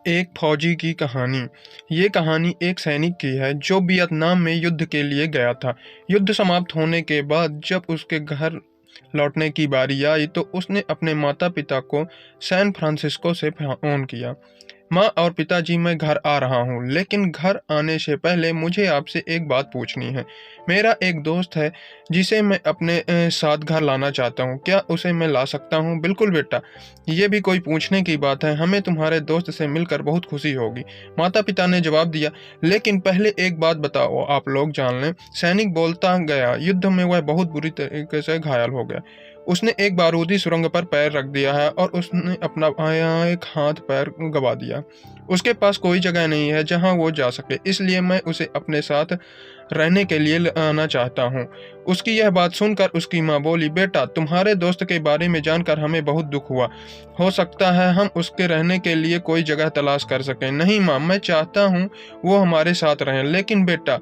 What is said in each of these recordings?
एक फौजी की कहानी। ये कहानी एक सैनिक की है जो वियतनाम में युद्ध के लिए गया था। युद्ध समाप्त होने के बाद जब उसके घर लौटने की बारी आई तो उसने अपने माता पिता को सैन फ्रांसिस्को से फ़ोन किया। माँ और पिताजी, मैं घर आ रहा हूँ, लेकिन घर आने से पहले मुझे आपसे एक बात पूछनी है। मेरा एक दोस्त है जिसे मैं अपने साथ घर लाना चाहता हूँ। क्या उसे मैं ला सकता हूँ? बिल्कुल बेटा, ये भी कोई पूछने की बात है। हमें तुम्हारे दोस्त से मिलकर बहुत खुशी होगी। माता पिता ने जवाब दिया। लेकिन पहले एक बात बताओ, आप लोग जान लें, सैनिक बोलता गया। युद्ध में वह बहुत बुरी तरीके से घायल हो गया। उसने एक बारूदी सुरंग पर पैर रख दिया है और उसने अपना एक हाथ पैर गवा दिया। उसके पास कोई जगह नहीं है जहां वो जा सके, इसलिए मैं उसे अपने साथ रहने के लिए आना चाहता हूँ। उसकी यह बात सुनकर उसकी माँ बोली, बेटा, तुम्हारे दोस्त के बारे में जानकर हमें बहुत दुख हुआ। हो सकता है हम उसके रहने के लिए कोई जगह तलाश कर सकें। नहीं माँ, मैं चाहता हूँ वो हमारे साथ रहें। लेकिन बेटा,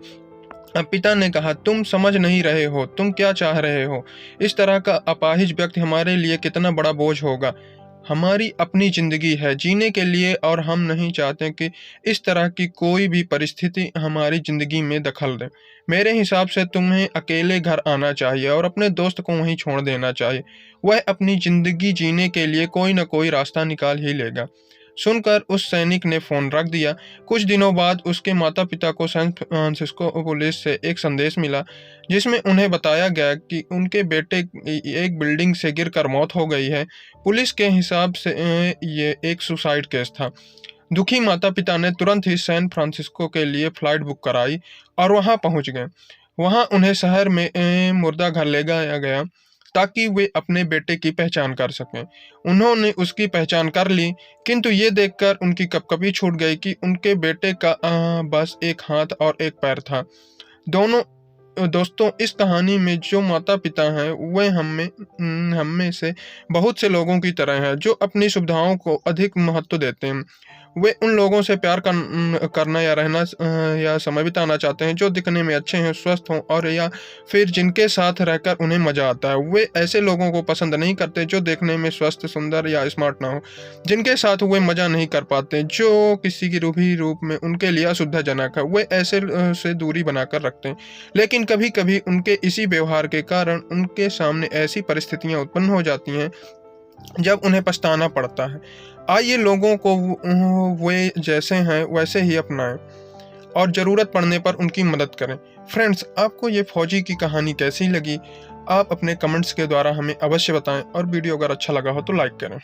पिता ने कहा, तुम समझ नहीं रहे हो, तुम क्या चाह रहे हो। इस तरह का अपाहिज व्यक्ति हमारे लिए कितना बड़ा बोझ होगा। हमारी अपनी जिंदगी है जीने के लिए और हम नहीं चाहते कि इस तरह की कोई भी परिस्थिति हमारी जिंदगी में दखल दे। मेरे हिसाब से तुम्हें अकेले घर आना चाहिए और अपने दोस्त को वहीं छोड़ देना चाहिए। वह अपनी जिंदगी जीने के लिए कोई न कोई रास्ता निकाल ही लेगा। सुनकर उस सैनिक ने फोन रख दिया। कुछ दिनों बाद उसके माता पिता को सैन फ्रांसिस्को पुलिस से एक संदेश मिला जिसमें उन्हें बताया गया कि उनके बेटे की एक बिल्डिंग से गिरकर मौत हो गई है। पुलिस के हिसाब से ये एक सुसाइड केस था। दुखी माता पिता ने तुरंत ही सैन फ्रांसिस्को के लिए फ्लाइट बुक कराई और वहां पहुंच गए। वहां उन्हें शहर में मुर्दा घर ले जाया गया ताकि वे अपने बेटे की पहचान कर सकें। उन्होंने उसकी पहचान कर ली, किंतु ये देखकर उनकी कपकपी छूट गई कि उनके बेटे का बस एक हाथ और एक पैर था। दोनों दोस्तों, इस कहानी में जो माता पिता हैं वे हम में से बहुत से लोगों की तरह हैं जो अपनी सुविधाओं को अधिक महत्व देते हैं। वे उन लोगों से प्यार करना या रहना या समय बिताना चाहते हैं जो दिखने में अच्छे हैं, स्वस्थ हों और या फिर जिनके साथ रहकर उन्हें मजा आता है। वे ऐसे लोगों को पसंद नहीं करते जो देखने में स्वस्थ, सुंदर या स्मार्ट ना हो, जिनके साथ वे मजा नहीं कर पाते, जो किसी की रूही रूप में उनके लिए असुविधाजनक है। वे ऐसे से दूरी बनाकर रखते हैं। लेकिन कभी कभी उनके इसी व्यवहार के कारण उनके सामने ऐसी परिस्थितियां उत्पन्न हो जाती हैं जब उन्हें पछताना पड़ता है। आइए लोगों को वे जैसे हैं वैसे ही अपनाएं और ज़रूरत पड़ने पर उनकी मदद करें। फ्रेंड्स, आपको ये फौजी की कहानी कैसी लगी? आप अपने कमेंट्स के द्वारा हमें अवश्य बताएं और वीडियो अगर अच्छा लगा हो तो लाइक करें।